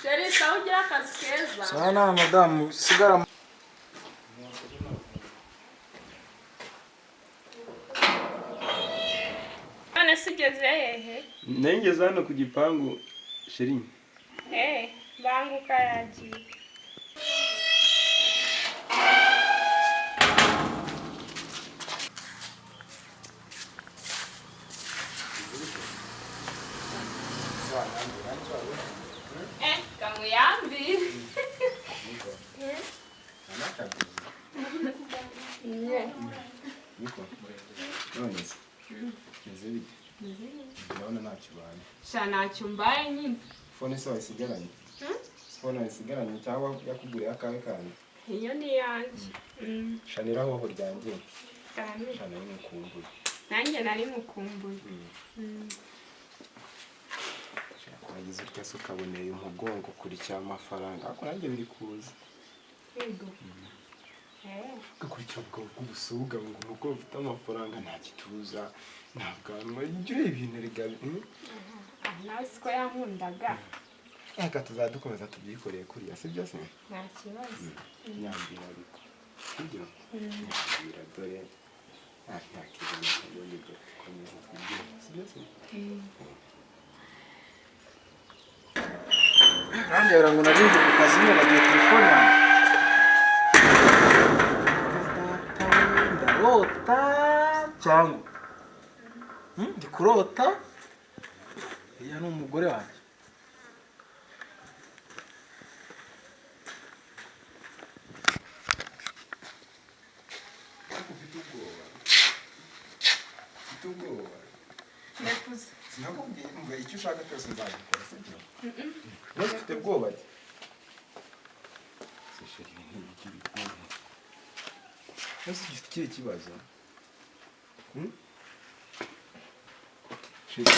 Sheri sawa ugira akazi keza. Sana madamu sigara. None sigeze hehe? Nengeze hano ku gipangu Sheri. Banguka yagiye. Kamuyambi. Niko. None se. Meze bite? Ndabona ntacyo baye. Sha ntacyo mbaye nyine. Phone se wasigaranye? Phone wasigaranye cyangwa yakuguriye akawe kandi? Iyo ni yanjye. Shanira aho ryanjye. Kandi Shana y'umukumbuye. nanjye nari mukumbuye. Wagize utya se ukaboneye umugongo kuri cy'amafaranga ariko nanjye biri kuza. Yego. Gakurikira ubwo bw'ubusuga ngo umugore ufite amafaranga nta gituza nta bwanwa ibyo ibintu rigabe. Nawe siko yankundaga. Ega tuzadukomeza tubyikoreye kuriya si byo se? Nta kibazo. Nyambira ariko. Sibyo? Nyambira dore nta kibazo n'ibyo dukomeza tubyikoreye si byo se? Kandi yarango narindi ku kazi nyine bagiye telefone yanjye. Ndarota cyangwa ndi kurota. Iya ni umugore wanjye. Ufite ubwoba. Ndakuze. Sinakubwiye ngo icyo ushaka cyose nzagikora sibyo? Wese ufite ubwoba ati. Sesheri n'ibikiri kumwe. Ese ufite ikiri kibazo? Sheri.